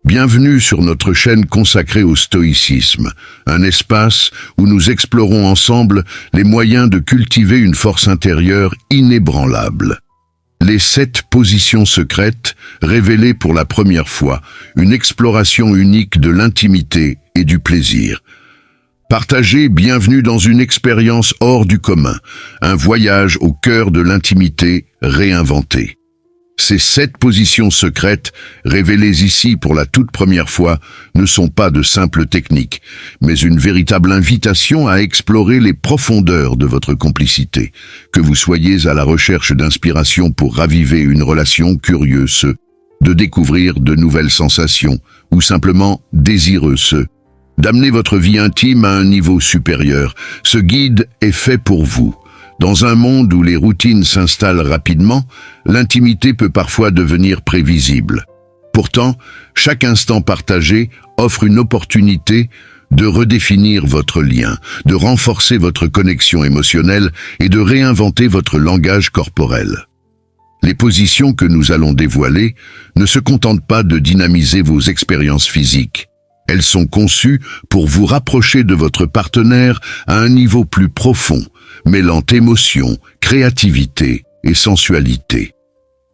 Bienvenue sur notre chaîne consacrée au stoïcisme, un espace où nous explorons ensemble les moyens de cultiver une force intérieure inébranlable. Les 7 positions secrètes, révélées pour la première fois, une exploration unique de l'intimité et du plaisir. Partagez, bienvenue dans une expérience hors du commun, un voyage au cœur de l'intimité réinventée. Ces 7 positions secrètes, révélées ici pour la toute première fois, ne sont pas de simples techniques, mais une véritable invitation à explorer les profondeurs de votre complicité. Que vous soyez à la recherche d'inspiration pour raviver une relation curieuse, de découvrir de nouvelles sensations, ou simplement désireux, d'amener votre vie intime à un niveau supérieur, ce guide est fait pour vous. Dans un monde où les routines s'installent rapidement, l'intimité peut parfois devenir prévisible. Pourtant, chaque instant partagé offre une opportunité de redéfinir votre lien, de renforcer votre connexion émotionnelle et de réinventer votre langage corporel. Les positions que nous allons dévoiler ne se contentent pas de dynamiser vos expériences physiques. Elles sont conçues pour vous rapprocher de votre partenaire à un niveau plus profond, mêlant émotion, créativité et sensualité.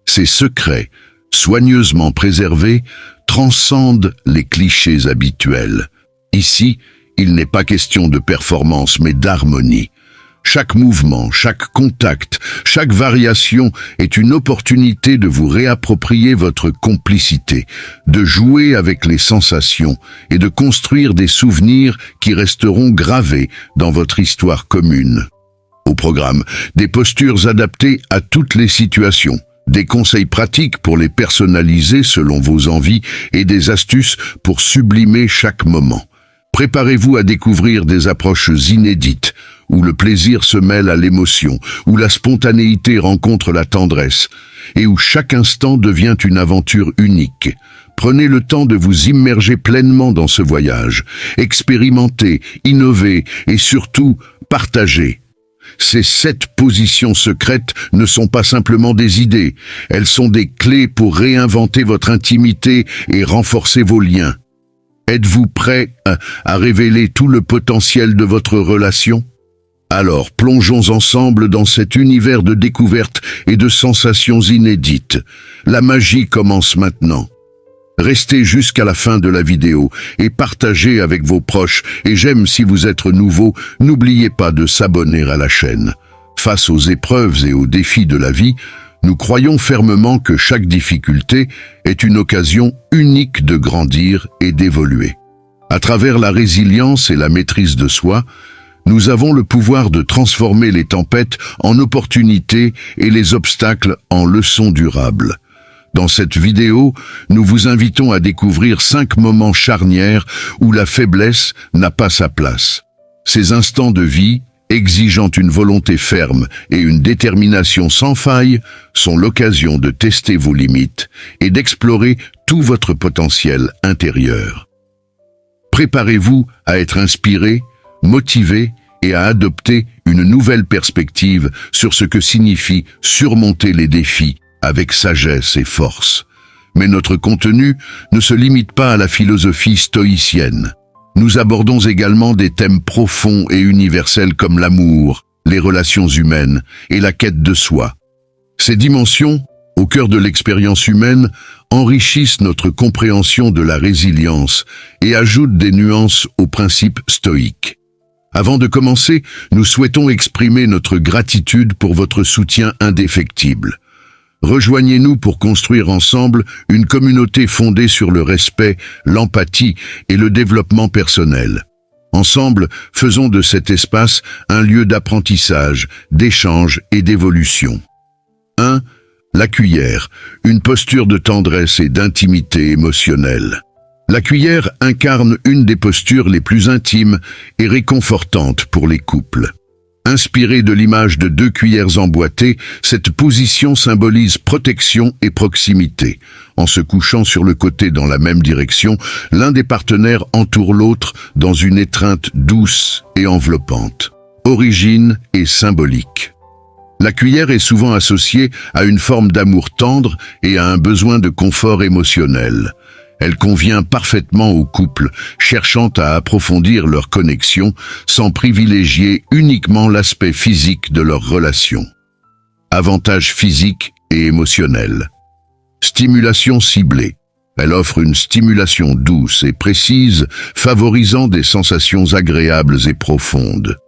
Ces secrets, soigneusement préservés, transcendent les clichés habituels. Ici, il n'est pas question de performance mais d'harmonie. Chaque mouvement, chaque contact, chaque variation est une opportunité de vous réapproprier votre complicité, de jouer avec les sensations et de construire des souvenirs qui resteront gravés dans votre histoire commune. Au programme, des postures adaptées à toutes les situations, des conseils pratiques pour les personnaliser selon vos envies et des astuces pour sublimer chaque moment. Préparez-vous à découvrir des approches inédites, où le plaisir se mêle à l'émotion, où la spontanéité rencontre la tendresse, et où chaque instant devient une aventure unique. Prenez le temps de vous immerger pleinement dans ce voyage, expérimentez, innovez et surtout, partagez. Ces 7 positions secrètes ne sont pas simplement des idées, elles sont des clés pour réinventer votre intimité et renforcer vos liens. Êtes-vous prêt à révéler tout le potentiel de votre relation ? Alors, plongeons ensemble dans cet univers de découvertes et de sensations inédites. La magie commence maintenant. Restez jusqu'à la fin de la vidéo et partagez avec vos proches. Et j'aime si vous êtes nouveau, n'oubliez pas de s'abonner à la chaîne. Face aux épreuves et aux défis de la vie, nous croyons fermement que chaque difficulté est une occasion unique de grandir et d'évoluer. À travers la résilience et la maîtrise de soi, nous avons le pouvoir de transformer les tempêtes en opportunités et les obstacles en leçons durables. Dans cette vidéo, nous vous invitons à découvrir 5 moments charnières où la faiblesse n'a pas sa place. Ces instants de vie, exigeant une volonté ferme et une détermination sans faille, sont l'occasion de tester vos limites et d'explorer tout votre potentiel intérieur. Préparez-vous à être inspiré, motivé et à adopter une nouvelle perspective sur ce que signifie surmonter les défis avec sagesse et force. Mais notre contenu ne se limite pas à la philosophie stoïcienne. Nous abordons également des thèmes profonds et universels comme l'amour, les relations humaines et la quête de soi. Ces dimensions, au cœur de l'expérience humaine, enrichissent notre compréhension de la résilience et ajoutent des nuances aux principes stoïques. Avant de commencer, nous souhaitons exprimer notre gratitude pour votre soutien indéfectible. Rejoignez-nous pour construire ensemble une communauté fondée sur le respect, l'empathie et le développement personnel. Ensemble, faisons de cet espace un lieu d'apprentissage, d'échange et d'évolution. 1. La cuillère, une posture de tendresse et d'intimité émotionnelle. La cuillère incarne une des postures les plus intimes et réconfortantes pour les couples. Inspirée de l'image de 2 cuillères emboîtées, cette position symbolise protection et proximité. En se couchant sur le côté dans la même direction, l'un des partenaires entoure l'autre dans une étreinte douce et enveloppante. Origine et symbolique. La cuillère est souvent associée à une forme d'amour tendre et à un besoin de confort émotionnel. Elle convient parfaitement au couple, cherchant à approfondir leur connexion sans privilégier uniquement l'aspect physique de leur relation. Avantages physiques et émotionnels. Stimulation ciblée. Elle offre une stimulation douce et précise, favorisant des sensations agréables et profondes.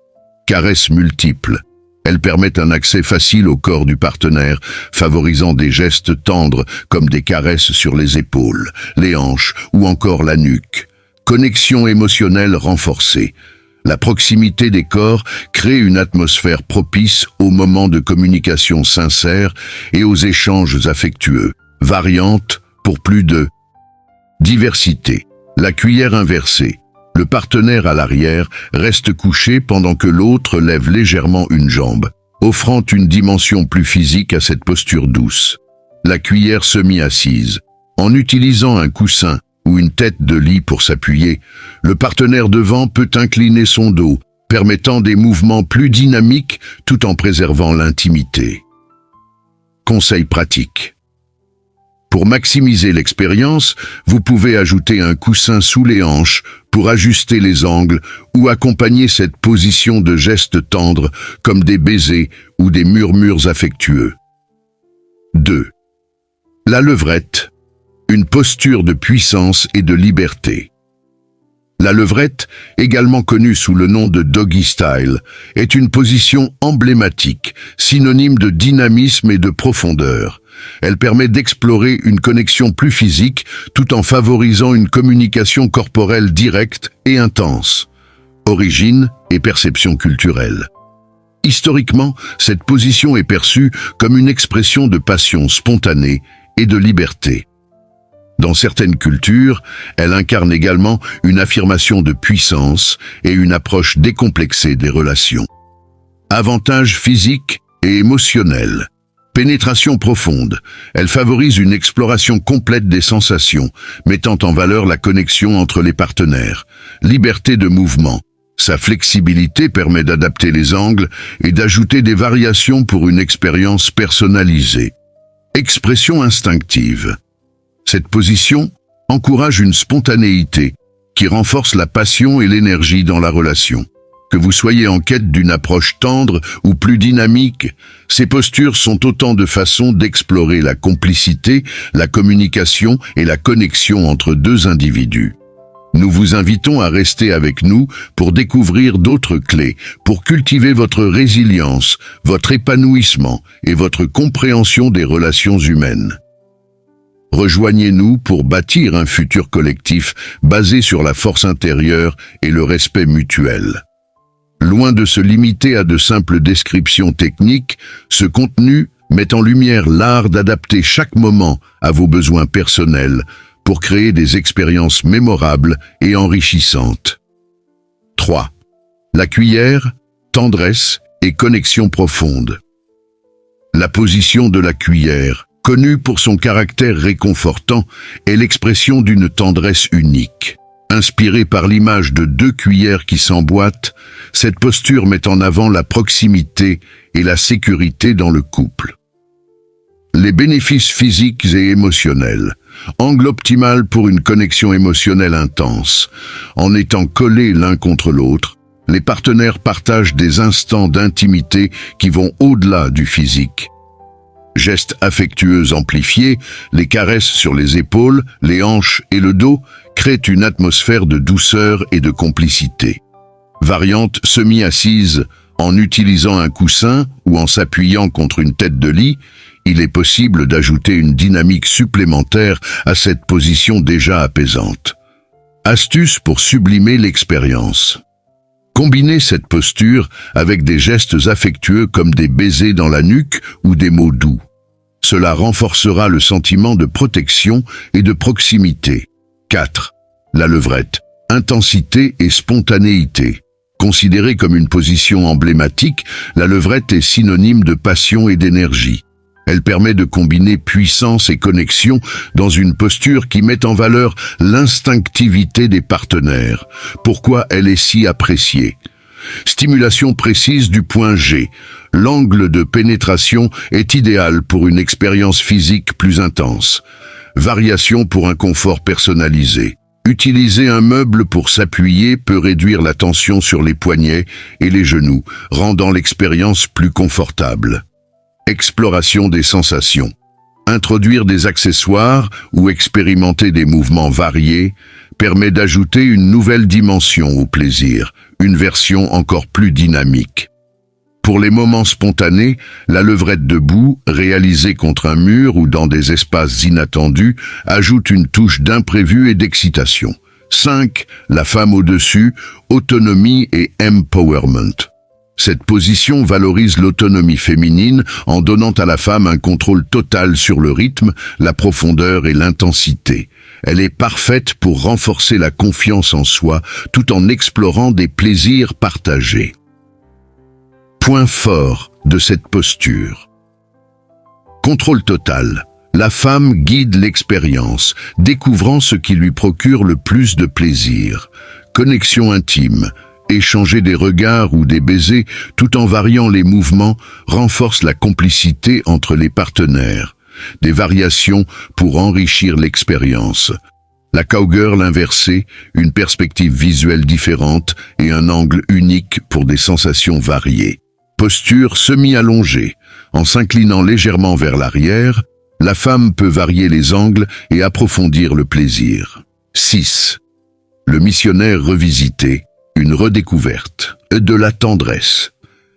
Caresses multiples. Elles permettent un accès facile au corps du partenaire, favorisant des gestes tendres comme des caresses sur les épaules, les hanches ou encore la nuque. Connexion émotionnelle renforcée. La proximité des corps crée une atmosphère propice aux moments de communication sincère et aux échanges affectueux. Variante pour plus de diversité. La cuillère inversée. Le partenaire à l'arrière reste couché pendant que l'autre lève légèrement une jambe, offrant une dimension plus physique à cette posture douce. La cuillère semi-assise. En utilisant un coussin ou une tête de lit pour s'appuyer, le partenaire devant peut incliner son dos, permettant des mouvements plus dynamiques tout en préservant l'intimité. Conseils pratiques. Pour maximiser l'expérience, vous pouvez ajouter un coussin sous les hanches pour ajuster les angles ou accompagner cette position de gestes tendres comme des baisers ou des murmures affectueux. 2. La levrette, une posture de puissance et de liberté. La levrette, également connue sous le nom de doggy style, est une position emblématique, synonyme de dynamisme et de profondeur. Elle permet d'explorer une connexion plus physique tout en favorisant une communication corporelle directe et intense. Origine et perception culturelle. Historiquement, cette position est perçue comme une expression de passion spontanée et de liberté. Dans certaines cultures, elle incarne également une affirmation de puissance et une approche décomplexée des relations. Avantages physiques et émotionnels. Pénétration profonde. Elle favorise une exploration complète des sensations, mettant en valeur la connexion entre les partenaires. Liberté de mouvement. Sa flexibilité permet d'adapter les angles et d'ajouter des variations pour une expérience personnalisée. Expression instinctive. Cette position encourage une spontanéité qui renforce la passion et l'énergie dans la relation. Que vous soyez en quête d'une approche tendre ou plus dynamique, ces postures sont autant de façons d'explorer la complicité, la communication et la connexion entre deux individus. Nous vous invitons à rester avec nous pour découvrir d'autres clés, pour cultiver votre résilience, votre épanouissement et votre compréhension des relations humaines. Rejoignez-nous pour bâtir un futur collectif basé sur la force intérieure et le respect mutuel. Loin de se limiter à de simples descriptions techniques, ce contenu met en lumière l'art d'adapter chaque moment à vos besoins personnels pour créer des expériences mémorables et enrichissantes. 3. La cuillère, tendresse et connexion profonde. La position de la cuillère, connue pour son caractère réconfortant, est l'expression d'une tendresse unique. Inspirée par l'image de deux cuillères qui s'emboîtent, cette posture met en avant la proximité et la sécurité dans le couple. Les bénéfices physiques et émotionnels. Angle optimal pour une connexion émotionnelle intense. En étant collés l'un contre l'autre, les partenaires partagent des instants d'intimité qui vont au-delà du physique. Gestes affectueux amplifiés, les caresses sur les épaules, les hanches et le dos créent une atmosphère de douceur et de complicité. Variante semi-assise, en utilisant un coussin ou en s'appuyant contre une tête de lit, il est possible d'ajouter une dynamique supplémentaire à cette position déjà apaisante. Astuce pour sublimer l'expérience. Combinez cette posture avec des gestes affectueux comme des baisers dans la nuque ou des mots doux. Cela renforcera le sentiment de protection et de proximité. 4. La levrette. Intensité et spontanéité. Considérée comme une position emblématique, la levrette est synonyme de passion et d'énergie. Elle permet de combiner puissance et connexion dans une posture qui met en valeur l'instinctivité des partenaires. Pourquoi elle est si appréciée? Stimulation précise du point G. L'angle de pénétration est idéal pour une expérience physique plus intense. variation pour un confort personnalisé. Utiliser un meuble pour s'appuyer peut réduire la tension sur les poignets et les genoux, rendant l'expérience plus confortable. Exploration des sensations. Introduire des accessoires ou expérimenter des mouvements variés permet d'ajouter une nouvelle dimension au plaisir, une version encore plus dynamique. Pour les moments spontanés, la levrette debout, réalisée contre un mur ou dans des espaces inattendus, ajoute une touche d'imprévu et d'excitation. 5. La femme au-dessus, autonomie et empowerment. Cette position valorise l'autonomie féminine en donnant à la femme un contrôle total sur le rythme, la profondeur et l'intensité. Elle est parfaite pour renforcer la confiance en soi tout en explorant des plaisirs partagés. Point fort de cette posture. Contrôle total. La femme guide l'expérience, découvrant ce qui lui procure le plus de plaisir. Connexion intime. Échanger des regards ou des baisers tout en variant les mouvements renforce la complicité entre les partenaires. Des variations pour enrichir l'expérience. La cowgirl inversée, une perspective visuelle différente et un angle unique pour des sensations variées. Posture semi-allongée. En s'inclinant légèrement vers l'arrière, la femme peut varier les angles et approfondir le plaisir. 6. Le missionnaire revisité, une redécouverte de la tendresse.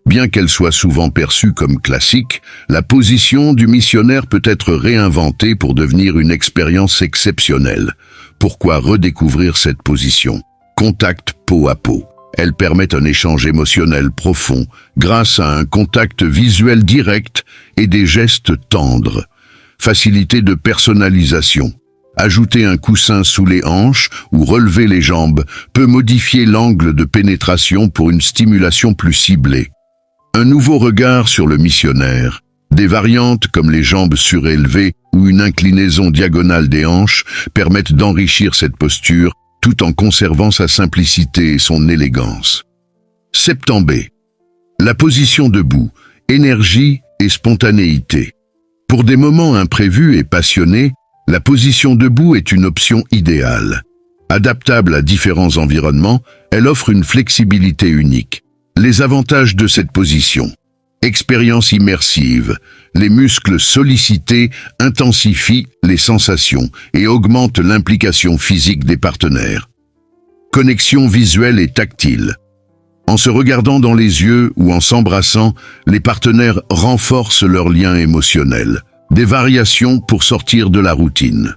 Bien qu'elle soit souvent perçue comme classique, la position du missionnaire peut être réinventée pour devenir une expérience exceptionnelle. Pourquoi redécouvrir cette position? Contact peau à peau. Elle permet un échange émotionnel profond grâce à un contact visuel direct et des gestes tendres. Facilité de personnalisation. Ajouter un coussin sous les hanches ou relever les jambes peut modifier l'angle de pénétration pour une stimulation plus ciblée. Un nouveau regard sur le missionnaire. Des variantes comme les jambes surélevées ou une inclinaison diagonale des hanches permettent d'enrichir cette posture tout en conservant sa simplicité et son élégance. Septambé. La position debout, énergie et spontanéité. Pour des moments imprévus et passionnés, la position debout est une option idéale. Adaptable à différents environnements, elle offre une flexibilité unique. Les avantages de cette position. Expérience immersive. Les muscles sollicités intensifient les sensations et augmentent l'implication physique des partenaires. Connexion visuelle et tactile. En se regardant dans les yeux ou en s'embrassant, les partenaires renforcent leur lien émotionnel. Des variations pour sortir de la routine.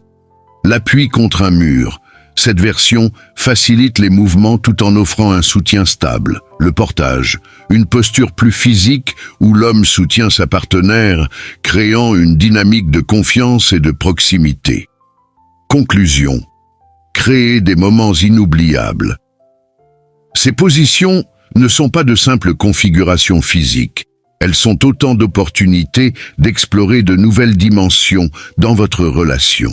L'appui contre un mur. Cette version facilite les mouvements tout en offrant un soutien stable. Le portage, une posture plus physique où l'homme soutient sa partenaire, créant une dynamique de confiance et de proximité. Conclusion. Créer des moments inoubliables. Ces positions ne sont pas de simples configurations physiques. Elles sont autant d'opportunités d'explorer de nouvelles dimensions dans votre relation.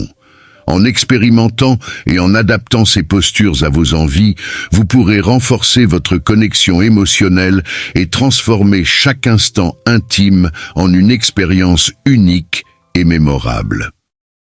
En expérimentant et en adaptant ces postures à vos envies, vous pourrez renforcer votre connexion émotionnelle et transformer chaque instant intime en une expérience unique et mémorable.